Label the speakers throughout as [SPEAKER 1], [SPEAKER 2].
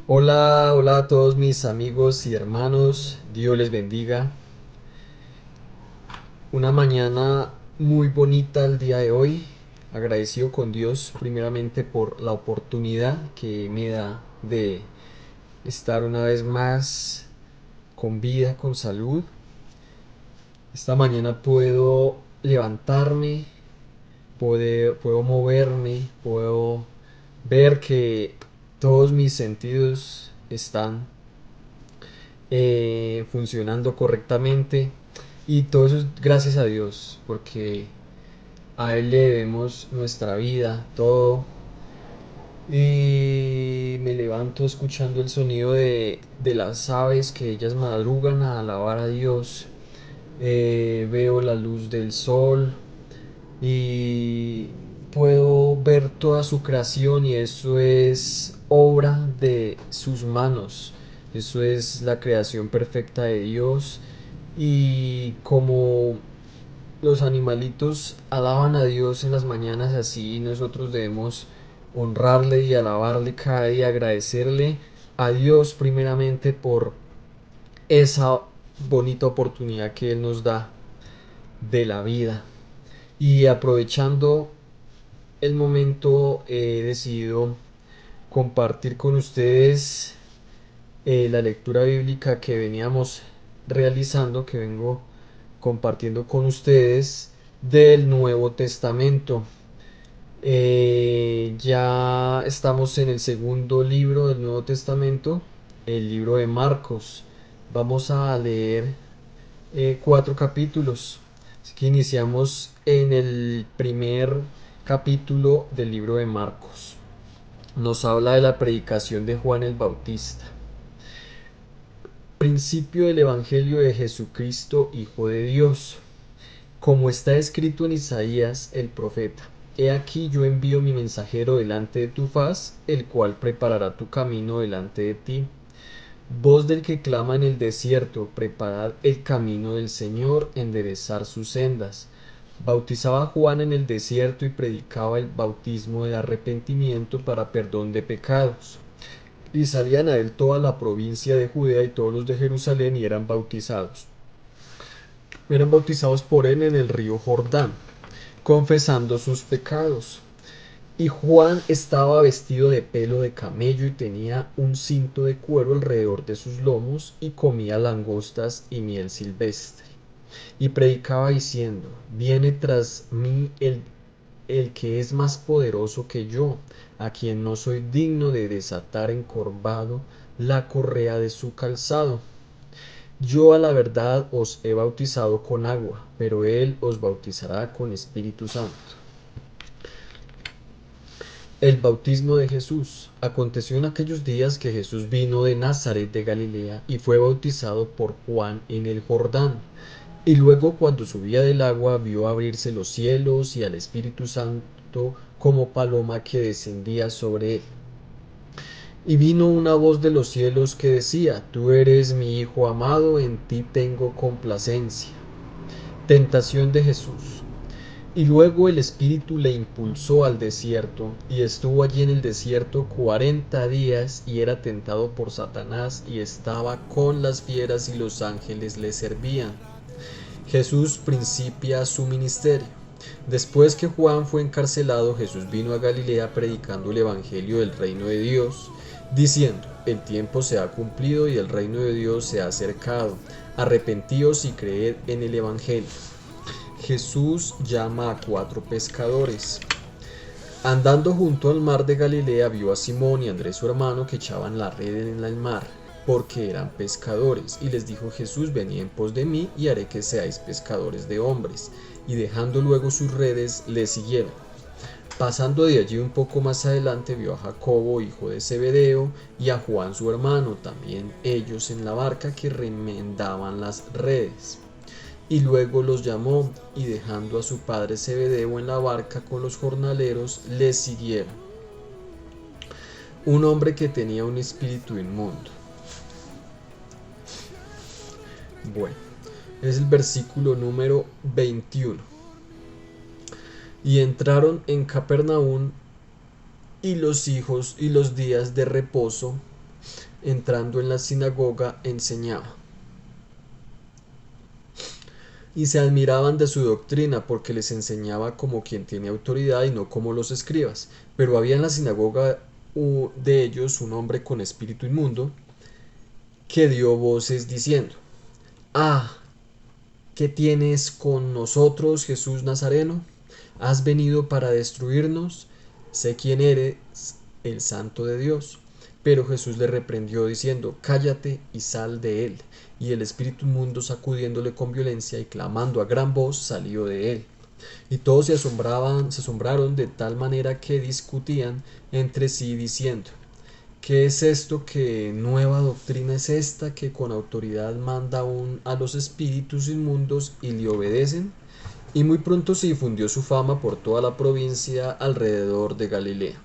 [SPEAKER 1] Hola, hola a todos mis amigos y hermanos, Dios les bendiga. Una mañana muy bonita el día de hoy, agradecido con Dios primeramente por la oportunidad que me da de estar una vez más con vida, con salud. Esta mañana puedo levantarme, puedo moverme, puedo ver que todos mis sentidos están funcionando correctamente. Y todo eso es gracias a Dios, porque a Él le debemos nuestra vida, todo. Y me levanto escuchando el sonido de las aves que ellas madrugan a alabar a Dios. Veo la luz del sol y puedo ver toda su creación y eso es obra de sus manos. Eso es la creación perfecta de Dios. Y como los animalitos alaban a Dios en las mañanas, así nosotros debemos honrarle y alabarle cada día, agradecerle a Dios primeramente por esa bonita oportunidad que Él nos da de la vida. Y aprovechando el momento, he decidido compartir con ustedes la lectura bíblica que veníamos realizando, que vengo compartiendo con ustedes del Nuevo Testamento. Ya estamos en el segundo libro del Nuevo Testamento, el libro de Marcos. Vamos a leer 4 capítulos. Así que iniciamos en el primer capítulo del libro de Marcos. Nos habla de la predicación de Juan el Bautista. Principio del Evangelio de Jesucristo, Hijo de Dios. Como está escrito en Isaías el profeta: He aquí yo envío mi mensajero delante de tu faz, el cual preparará tu camino delante de ti. Voz del que clama en el desierto: preparad el camino del Señor, enderezar sus sendas. Bautizaba Juan en el desierto y predicaba el bautismo de arrepentimiento para perdón de pecados. Y salían a él toda la provincia de Judea y todos los de Jerusalén y eran bautizados. Eran bautizados por él en el río Jordán, confesando sus pecados. Y Juan estaba vestido de pelo de camello y tenía un cinto de cuero alrededor de sus lomos y comía langostas y miel silvestre. Y predicaba diciendo: Viene tras mí el que es más poderoso que yo, a quien no soy digno de desatar encorvado la correa de su calzado. Yo a la verdad os he bautizado con agua, pero él os bautizará con Espíritu Santo. El bautismo de Jesús. Aconteció en aquellos días que Jesús vino de Nazaret de Galilea y fue bautizado por Juan en el Jordán. Y luego, cuando subía del agua, vio abrirse los cielos y al Espíritu Santo como paloma que descendía sobre él. Y vino una voz de los cielos que decía: Tú eres mi Hijo amado, en ti tengo complacencia. Tentación de Jesús. Y luego el Espíritu le impulsó al desierto, y estuvo allí en el desierto 40 días, y era tentado por Satanás, y estaba con las fieras, y los ángeles le servían. Jesús principia su ministerio. Después que Juan fue encarcelado, Jesús vino a Galilea predicando el Evangelio del reino de Dios, diciendo: El tiempo se ha cumplido y el reino de Dios se ha acercado. Arrepentíos y creed en el Evangelio. Jesús llama a 4 pescadores. Andando junto al mar de Galilea, vio a Simón y a Andrés su hermano que echaban la red en el mar, porque eran pescadores. Y les dijo Jesús: Venid en pos de mí, y haré que seáis pescadores de hombres. Y dejando luego sus redes, le siguieron. Pasando de allí un poco más adelante, vio a Jacobo, hijo de Zebedeo, y a Juan su hermano, también ellos en la barca, que remendaban las redes. Y luego los llamó, y dejando a su padre Zebedeo en la barca con los jornaleros, le siguieron. Un hombre que tenía un espíritu inmundo. Bueno, es el versículo número 21. Y entraron en Capernaum, y los días de reposo entrando en la sinagoga enseñaba. Y se admiraban de su doctrina, porque les enseñaba como quien tiene autoridad y no como los escribas. Pero había en la sinagoga de ellos un hombre con espíritu inmundo, que dio voces diciendo: Ah, ¿qué tienes con nosotros, Jesús Nazareno? ¿Has venido para destruirnos? Sé quién eres, el Santo de Dios. Pero Jesús le reprendió diciendo: Cállate y sal de él. Y el espíritu inmundo, sacudiéndole con violencia y clamando a gran voz, salió de él. Y todos se asombraron de tal manera que discutían entre sí diciendo: ¿Qué es esto? ¿Qué nueva doctrina es esta, que con autoridad manda aún a los espíritus inmundos y le obedecen? Y muy pronto se difundió su fama por toda la provincia alrededor de Galilea.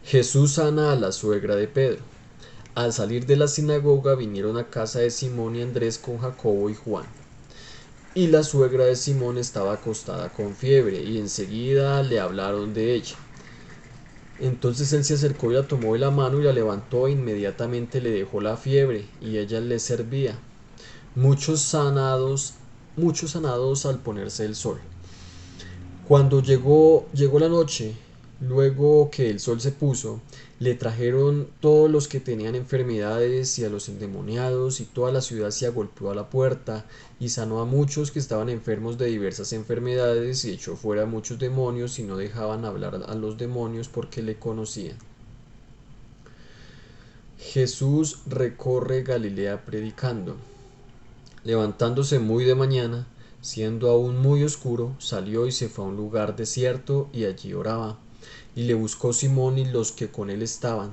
[SPEAKER 1] Jesús sana a la suegra de Pedro. Al salir de la sinagoga vinieron a casa de Simón y Andrés con Jacobo y Juan. Y la suegra de Simón estaba acostada con fiebre, y enseguida le hablaron de ella. Entonces él se acercó y la tomó de la mano y la levantó, e inmediatamente le dejó la fiebre, y ella le servía. Muchos sanados al ponerse el sol. Cuando llegó la noche, luego que el sol se puso, le trajeron todos los que tenían enfermedades y a los endemoniados, y toda la ciudad se agolpó a la puerta, y sanó a muchos que estaban enfermos de diversas enfermedades, y echó fuera muchos demonios, y no dejaban hablar a los demonios porque le conocían. Jesús recorre Galilea predicando. Levantándose muy de mañana, siendo aún muy oscuro, salió y se fue a un lugar desierto, y allí oraba. Y le buscó Simón y los que con él estaban,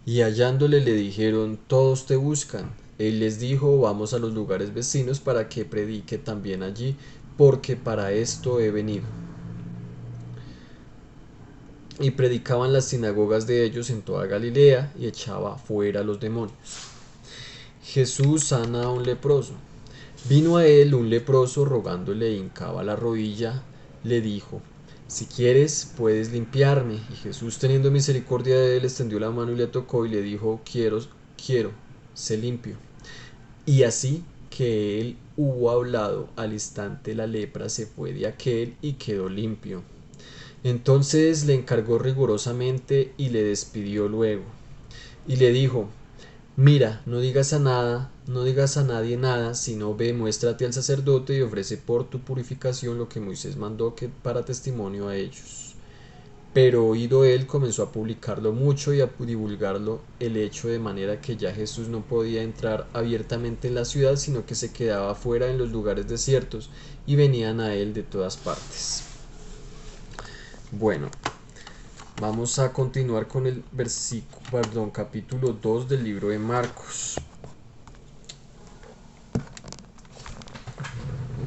[SPEAKER 1] y hallándole le dijeron: Todos te buscan. Él les dijo: Vamos a los lugares vecinos para que predique también allí, porque para esto he venido. Y predicaba en las sinagogas de ellos en toda Galilea, y echaba fuera los demonios. Jesús sana a un leproso. Vino a él un leproso, rogándole, hincaba la rodilla, le dijo: Si quieres, puedes limpiarme. Y Jesús, teniendo misericordia de él, extendió la mano y le tocó, y le dijo: Quiero, sé limpio. Y así que él hubo hablado, al instante la lepra se fue de aquel, y quedó limpio. Entonces le encargó rigurosamente, y le despidió luego. Y le dijo: Mira, no digas a nadie nada, sino ve, muéstrate al sacerdote y ofrece por tu purificación lo que Moisés mandó, que para testimonio a ellos. Pero oído él, comenzó a publicarlo mucho y a divulgarlo el hecho, de manera que ya Jesús no podía entrar abiertamente en la ciudad, sino que se quedaba fuera en los lugares desiertos, y venían a él de todas partes. Bueno, vamos a continuar con el capítulo 2 del libro de Marcos.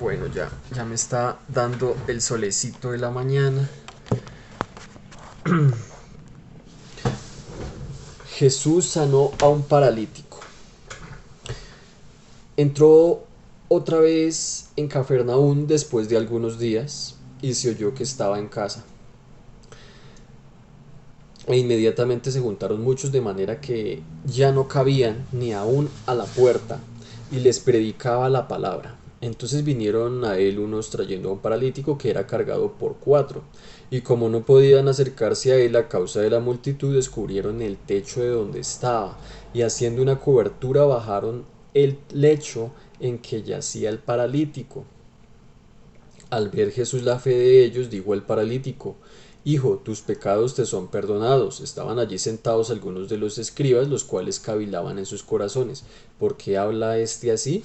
[SPEAKER 1] Bueno, ya me está dando el solecito de la mañana. Jesús sanó a un paralítico. Entró otra vez en Cafarnaúm después de algunos días, y se oyó que estaba en casa. E inmediatamente se juntaron muchos, de manera que ya no cabían ni aún a la puerta, y les predicaba la palabra. Entonces vinieron a él unos trayendo a un paralítico que era cargado por 4, y como no podían acercarse a él a causa de la multitud, descubrieron el techo de donde estaba, y haciendo una cobertura bajaron el lecho en que yacía el paralítico. Al ver Jesús la fe de ellos, dijo al paralítico: Hijo, tus pecados te son perdonados. Estaban allí sentados algunos de los escribas, los cuales cavilaban en sus corazones: ¿Por qué habla éste así?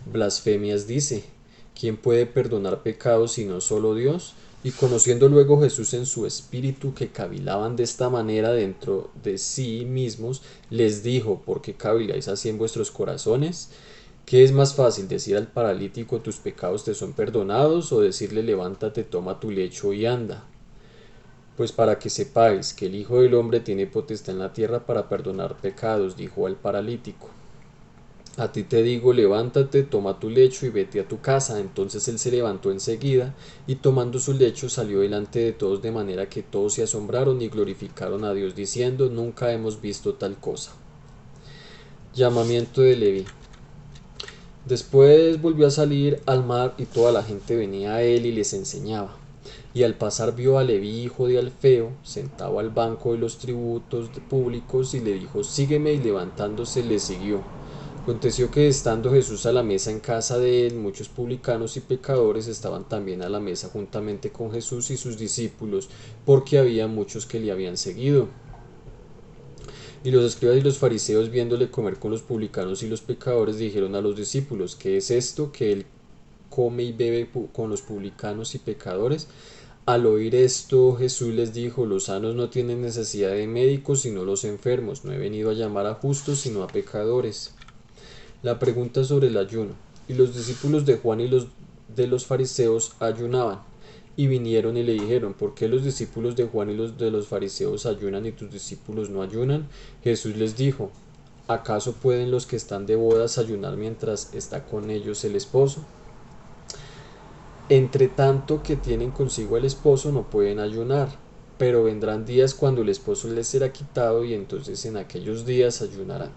[SPEAKER 1] Blasfemias dice. ¿Quién puede perdonar pecados sino solo Dios? Y conociendo luego Jesús en su espíritu que cavilaban de esta manera dentro de sí mismos, les dijo: ¿Por qué caviláis así en vuestros corazones? ¿Qué es más fácil, decir al paralítico: tus pecados te son perdonados, o decirle: levántate, toma tu lecho y anda? Pues para que sepáis que el Hijo del Hombre tiene potestad en la tierra para perdonar pecados, dijo al paralítico. A ti te digo: levántate, toma tu lecho y vete a tu casa. Entonces él se levantó enseguida, y tomando su lecho salió delante de todos, de manera que todos se asombraron y glorificaron a Dios, diciendo: Nunca hemos visto tal cosa. Llamamiento de Leví. Después volvió a salir al mar y toda la gente venía a él y les enseñaba. Y al pasar vio a Leví, hijo de Alfeo, sentado al banco de los tributos públicos y le dijo, sígueme, y levantándose le siguió. Aconteció que estando Jesús a la mesa en casa de él, muchos publicanos y pecadores estaban también a la mesa juntamente con Jesús y sus discípulos, porque había muchos que le habían seguido. Y los escribas y los fariseos, viéndole comer con los publicanos y los pecadores, dijeron a los discípulos, ¿qué es esto que él come y bebe con los publicanos y pecadores? Al oír esto, Jesús les dijo, los sanos no tienen necesidad de médicos, sino los enfermos. No he venido a llamar a justos, sino a pecadores. La pregunta sobre el ayuno. Y los discípulos de Juan y los de los fariseos ayunaban. Y vinieron y le dijeron, ¿por qué los discípulos de Juan y los de los fariseos ayunan y tus discípulos no ayunan? Jesús les dijo, ¿acaso pueden los que están de bodas ayunar mientras está con ellos el esposo? Entre tanto que tienen consigo el esposo no pueden ayunar, pero vendrán días cuando el esposo les será quitado y entonces en aquellos días ayunarán.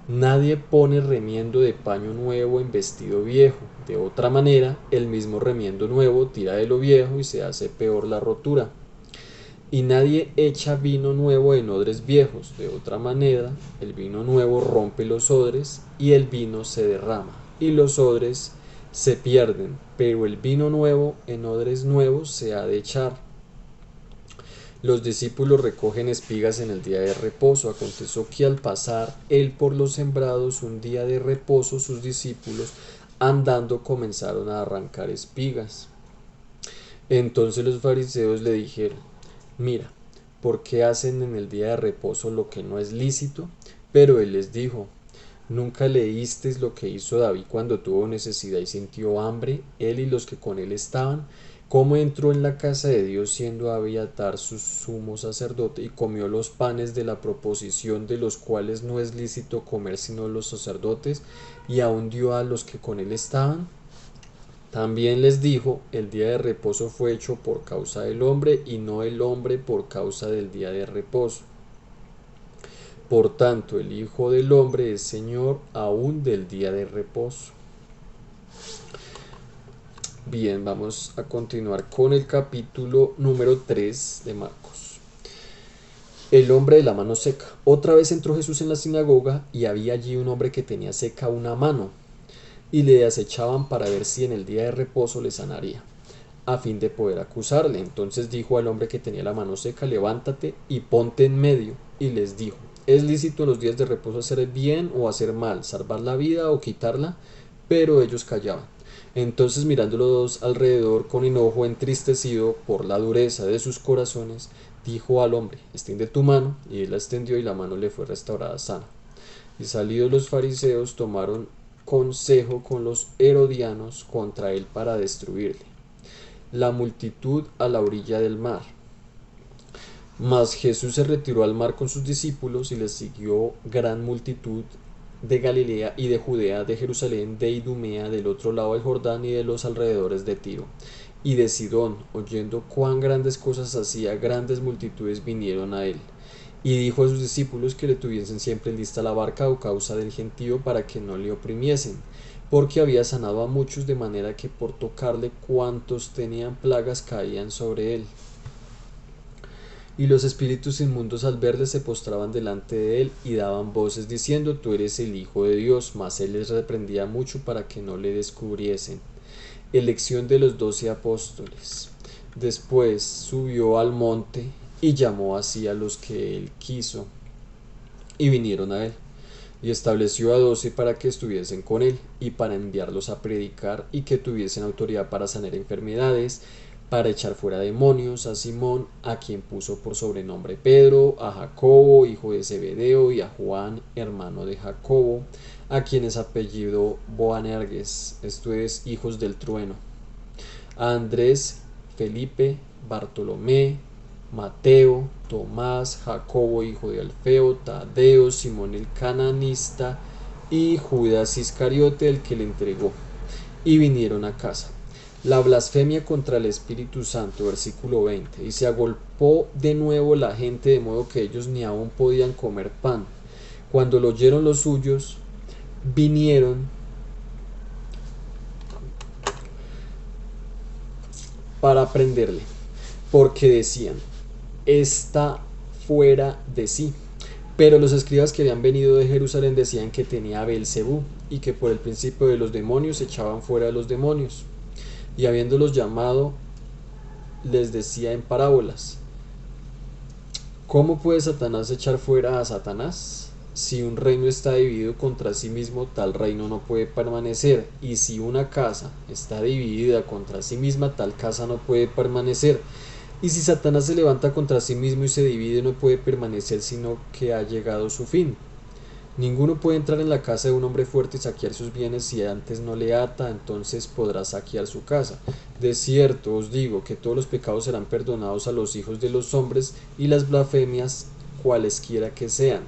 [SPEAKER 1] Nadie pone remiendo de paño nuevo en vestido viejo. De otra manera, el mismo remiendo nuevo tira de lo viejo y se hace peor la rotura. Y nadie echa vino nuevo en odres viejos. De otra manera, el vino nuevo rompe los odres y el vino se derrama y los odres se pierden. Pero el vino nuevo en odres nuevos se ha de echar. Los discípulos recogen espigas en el día de reposo. Aconteció que al pasar él por los sembrados un día de reposo, sus discípulos andando comenzaron a arrancar espigas. Entonces los fariseos le dijeron, mira, ¿por qué hacen en el día de reposo lo que no es lícito? Pero él les dijo, ¿nunca leísteis lo que hizo David cuando tuvo necesidad y sintió hambre, él y los que con él estaban? Cómo entró en la casa de Dios siendo Abiatar su sumo sacerdote y comió los panes de la proposición, de los cuales no es lícito comer sino los sacerdotes, y aun dio a los que con él estaban. También les dijo, el día de reposo fue hecho por causa del hombre y no el hombre por causa del día de reposo. Por tanto, el Hijo del Hombre es Señor aún del día de reposo. Bien, vamos a continuar con el capítulo número 3 de Marcos. El hombre de la mano seca. Otra vez entró Jesús en la sinagoga y había allí un hombre que tenía seca una mano, y le acechaban para ver si en el día de reposo le sanaría, a fin de poder acusarle. Entonces dijo al hombre que tenía la mano seca, levántate y ponte en medio. Y les dijo, ¿es lícito en los días de reposo hacer bien o hacer mal, salvar la vida o quitarla? Pero ellos callaban. Entonces mirándolos alrededor con enojo, entristecido por la dureza de sus corazones, dijo al hombre, extiende tu mano, y él la extendió y la mano le fue restaurada sana. Y salidos los fariseos tomaron consejo con los herodianos contra él para destruirle. La multitud a la orilla del mar. Mas Jesús se retiró al mar con sus discípulos y les siguió gran multitud de Galilea y de Judea, de Jerusalén, de Idumea, del otro lado del Jordán y de los alrededores de Tiro y de Sidón. Oyendo cuán grandes cosas hacía, grandes multitudes vinieron a él. Y dijo a sus discípulos que le tuviesen siempre lista la barca o causa del gentío para que no le oprimiesen, porque había sanado a muchos, de manera que por tocarle cuantos tenían plagas caían sobre él. Y los espíritus inmundos al verle se postraban delante de él y daban voces diciendo, tú eres el Hijo de Dios. Mas él les reprendía mucho para que no le descubriesen. Elección de los 12 apóstoles. Después subió al monte y llamó así a los que él quiso, y vinieron a él. Y estableció a 12 para que estuviesen con él, y para enviarlos a predicar, y que tuviesen autoridad para sanar enfermedades, para echar fuera demonios, a Simón, a quien puso por sobrenombre Pedro, a Jacobo, hijo de Zebedeo, y a Juan, hermano de Jacobo, a quien es apellido Boanerges, esto es, hijos del trueno, a Andrés, Felipe, Bartolomé, Mateo, Tomás, Jacobo, hijo de Alfeo, Tadeo, Simón el cananista y Judas Iscariote, el que le entregó. Y vinieron a casa. La blasfemia contra el Espíritu Santo, versículo 20. Y se agolpó de nuevo la gente, de modo que ellos ni aún podían comer pan, Cuando lo oyeron los suyos, vinieron para prenderle, porque decían: está fuera de sí. Pero los escribas que habían venido de Jerusalén decían que tenía Belcebú, y que por el principio de los demonios echaban fuera a los demonios. Y habiéndolos llamado, les decía en parábolas: ¿cómo puede Satanás echar fuera a Satanás? Si un reino está dividido contra sí mismo, tal reino no puede permanecer. Y si una casa está dividida contra sí misma, tal casa no puede permanecer. Y si Satanás se levanta contra sí mismo y se divide, no puede permanecer, sino que ha llegado su fin. Ninguno puede entrar en la casa de un hombre fuerte y saquear sus bienes si antes no le ata, entonces podrá saquear su casa. De cierto os digo que todos los pecados serán perdonados a los hijos de los hombres y las blasfemias cualesquiera que sean.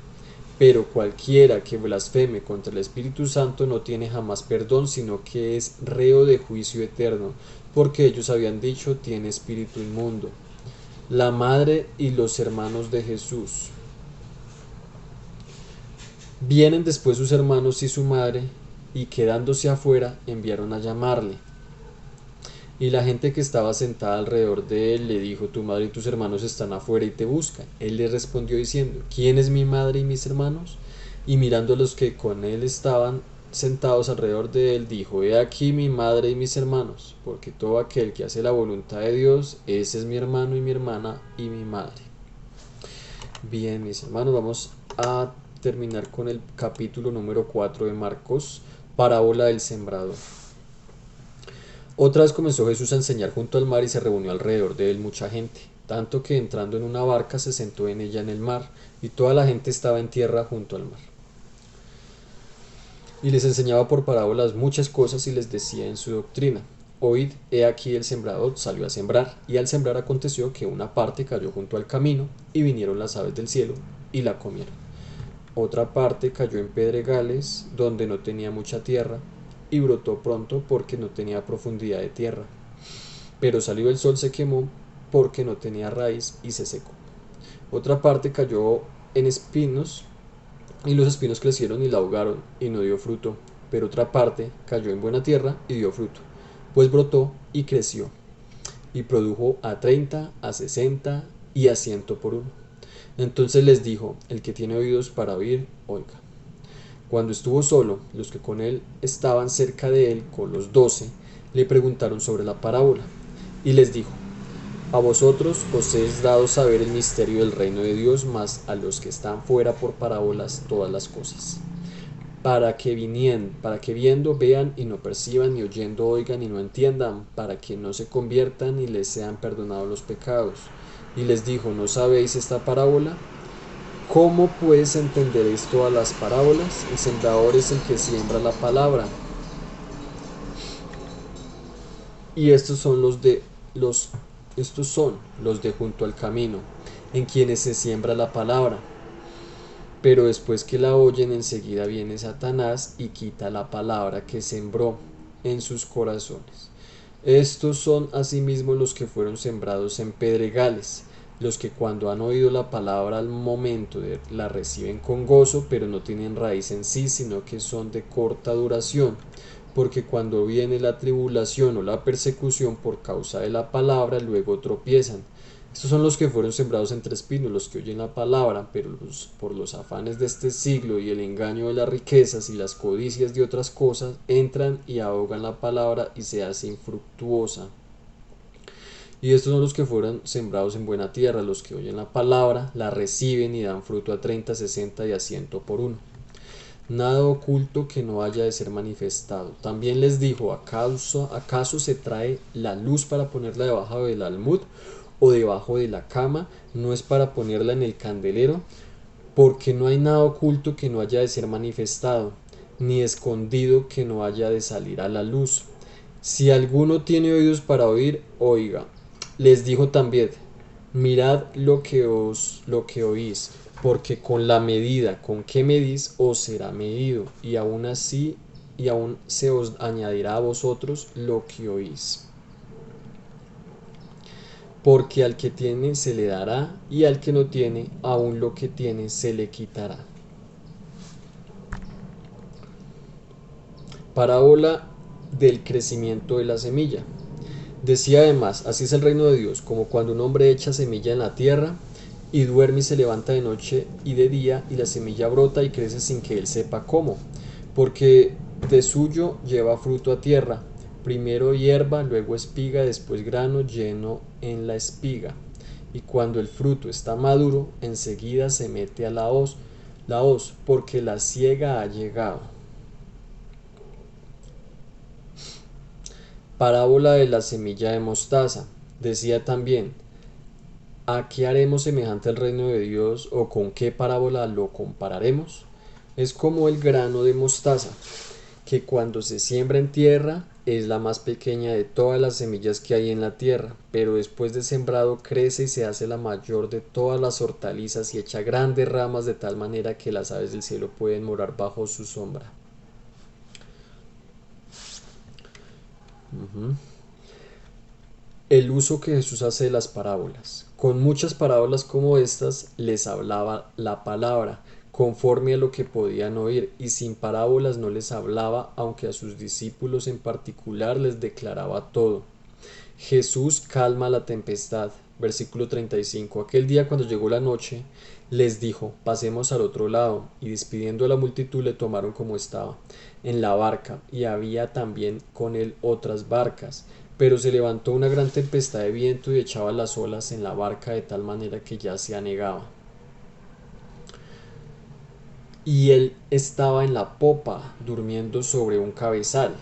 [SPEAKER 1] Pero cualquiera que blasfeme contra el Espíritu Santo no tiene jamás perdón, sino que es reo de juicio eterno, porque ellos habían dicho: tiene espíritu inmundo. La madre y los hermanos de Jesús. Vienen después sus hermanos y su madre, y quedándose afuera, enviaron a llamarle. Y la gente que estaba sentada alrededor de él le dijo: tu madre y tus hermanos están afuera y te buscan. Él le respondió diciendo: ¿quién es mi madre y mis hermanos? Y mirando a los que con él estaban sentados alrededor de él, dijo: he aquí mi madre y mis hermanos, porque todo aquel que hace la voluntad de Dios, ese es mi hermano y mi hermana y mi madre. Bien, mis hermanos, vamos a terminar con el capítulo número 4 de Marcos, parábola del sembrador. Otra vez comenzó Jesús a enseñar junto al mar y se reunió alrededor de él mucha gente, tanto que entrando en una barca se sentó en ella en el mar, y toda la gente estaba en tierra junto al mar. Y les enseñaba por parábolas muchas cosas y les decía en su doctrina: oíd, he aquí el sembrador salió a sembrar, y al sembrar aconteció que una parte cayó junto al camino, y vinieron las aves del cielo y la comieron. Otra parte cayó en pedregales, donde no tenía mucha tierra, y brotó pronto porque no tenía profundidad de tierra. Pero salió el sol, se quemó porque no tenía raíz y se secó. Otra parte cayó en espinos, y los espinos crecieron y la ahogaron, y no dio fruto. Pero otra parte cayó en buena tierra y dio fruto, pues brotó y creció, y produjo a 30, a 60 y a 100 por uno. Entonces les dijo: el que tiene oídos para oír, oiga. Cuando estuvo solo, los que con él estaban cerca de él, con los 12, le preguntaron sobre la parábola, y les dijo: a vosotros os es dado saber el misterio del reino de Dios, mas a los que están fuera por parábolas todas las cosas, para que viendo vean y no perciban, y oyendo oigan y no entiendan, para que no se conviertan y les sean perdonados los pecados. Y les dijo: ¿no sabéis esta parábola? ¿Cómo pues entenderéis todas las parábolas? El sembrador es el que siembra la palabra. Y estos son los de junto al camino, en quienes se siembra la palabra. Pero después que la oyen, enseguida viene Satanás y quita la palabra que sembró en sus corazones. Estos son asimismo los que fueron sembrados en pedregales, los que cuando han oído la palabra al momento la reciben con gozo, pero no tienen raíz en sí, sino que son de corta duración. Porque cuando viene la tribulación o la persecución por causa de la palabra, luego tropiezan. Estos son los que fueron sembrados entre espinos, los que oyen la palabra, pero por los afanes de este siglo y el engaño de las riquezas y las codicias de otras cosas, entran y ahogan la palabra y se hace infructuosa. Y estos son los que fueron sembrados en buena tierra, los que oyen la palabra, la reciben y dan fruto a 30, 60 y a 100 por uno. Nada oculto que no haya de ser manifestado. También les dijo: ¿acaso se trae la luz para ponerla debajo del almud o debajo de la cama? ¿No es para ponerla en el candelero? Porque no hay nada oculto que no haya de ser manifestado, ni escondido que no haya de salir a la luz. Si alguno tiene oídos para oír, oiga. Les dijo también: mirad lo que oís, porque con la medida con que medís os será medido, y aún se os añadirá a vosotros lo que oís. Porque al que tiene se le dará, y al que no tiene, aún lo que tiene se le quitará. Parábola del crecimiento de la semilla. Decía además, así es el reino de Dios, como cuando un hombre echa semilla en la tierra, y duerme y se levanta de noche y de día, y la semilla brota y crece sin que él sepa cómo, porque de suyo lleva fruto a tierra, primero hierba, luego espiga, después grano lleno en la espiga. Y cuando el fruto está maduro, enseguida se mete a la hoz, porque la siega ha llegado. Parábola de la semilla de mostaza. Decía también, ¿a qué haremos semejante el reino de Dios o con qué parábola lo compararemos? Es como el grano de mostaza, que cuando se siembra en tierra es la más pequeña de todas las semillas que hay en la tierra, pero después de sembrado crece y se hace la mayor de todas las hortalizas y echa grandes ramas de tal manera que las aves del cielo pueden morar bajo su sombra. Uh-huh. El uso que Jesús hace de las parábolas. Con muchas parábolas como estas les hablaba la palabra, conforme a lo que podían oír, y sin parábolas no les hablaba, aunque a sus discípulos en particular les declaraba todo. Jesús calma la tempestad. Versículo 35. Aquel día cuando llegó la noche, les dijo, pasemos al otro lado, y despidiendo a la multitud le tomaron como estaba, en la barca, y había también con él otras barcas. Pero se levantó una gran tempestad de viento y echaba las olas en la barca de tal manera que ya se anegaba. Y él estaba en la popa, durmiendo sobre un cabezal.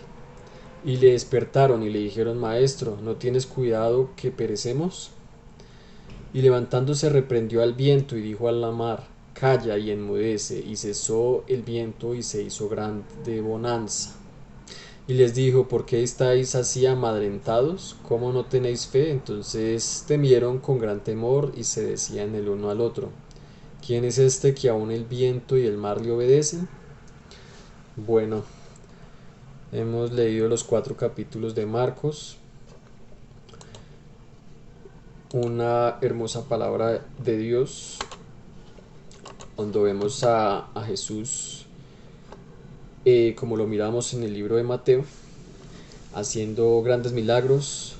[SPEAKER 1] Y le despertaron y le dijeron, Maestro, ¿no tienes cuidado que perecemos? Y levantándose reprendió al viento y dijo a la mar, Calla y enmudece. Y cesó el viento y se hizo grande bonanza. Y les dijo, ¿por qué estáis así amedrentados? ¿Cómo no tenéis fe? Entonces temieron con gran temor y se decían el uno al otro, ¿quién es este que aun el viento y el mar le obedecen? Bueno, hemos leído los 4 capítulos de Marcos, una hermosa palabra de Dios, donde vemos a Jesús, como lo miramos en el libro de Mateo, haciendo grandes milagros,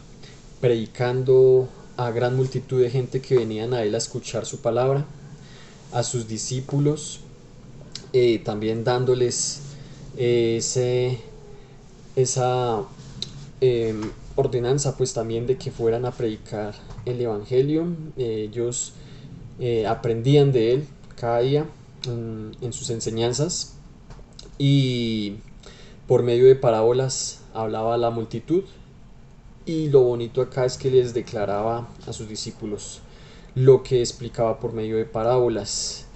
[SPEAKER 1] predicando a gran multitud de gente que venían a él a escuchar su palabra, a sus discípulos, también dándoles esa ordenanza pues también de que fueran a predicar el evangelio. Ellos aprendían de él cada día en sus enseñanzas, y por medio de parábolas hablaba a la multitud, y lo bonito acá es que les declaraba a sus discípulos lo que explicaba por medio de parábolas.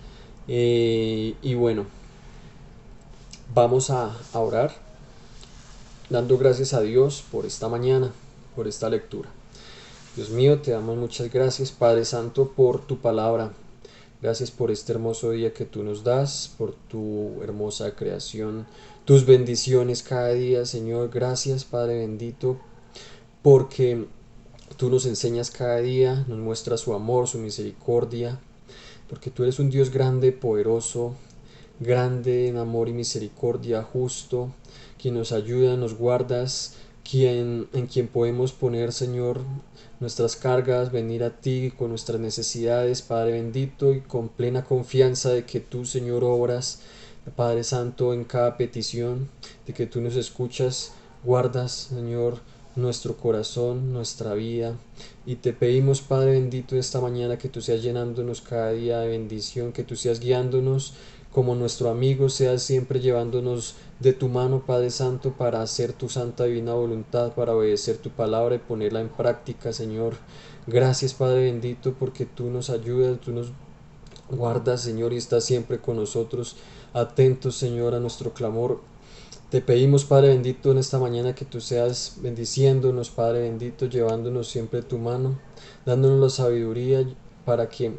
[SPEAKER 1] Y bueno, vamos a orar dando gracias a Dios por esta mañana, por esta lectura. Dios mío, te damos muchas gracias, Padre Santo, por tu palabra. Gracias por este hermoso día que tú nos das, por tu hermosa creación, tus bendiciones cada día, Señor. Gracias, Padre bendito, porque tú nos enseñas cada día, nos muestras su amor, su misericordia, porque tú eres un Dios grande, poderoso, grande en amor y misericordia, justo, quien nos ayuda, nos guardas, en quien podemos poner, Señor, nuestras cargas, venir a ti con nuestras necesidades, Padre bendito, y con plena confianza de que tú, Señor, obras, Padre Santo, en cada petición, de que tú nos escuchas, guardas, Señor, nuestro corazón, nuestra vida, y te pedimos, Padre bendito, esta mañana que tú seas llenándonos cada día de bendición, que tú seas guiándonos como nuestro amigo, seas siempre llevándonos de tu mano, Padre Santo, para hacer tu santa divina voluntad, para obedecer tu palabra y ponerla en práctica, Señor. Gracias, Padre bendito, porque tú nos ayudas, tú nos guardas, Señor, y estás siempre con nosotros, atentos, Señor, a nuestro clamor. Te pedimos, Padre bendito, en esta mañana que tú seas bendiciéndonos, Padre bendito, llevándonos siempre tu mano, dándonos la sabiduría para que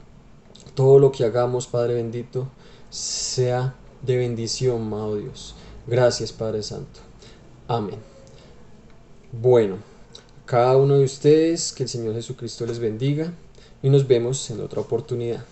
[SPEAKER 1] todo lo que hagamos, Padre bendito, sea de bendición, amado Dios. Gracias, Padre Santo. Amén. Bueno, cada uno de ustedes, que el Señor Jesucristo les bendiga y nos vemos en otra oportunidad.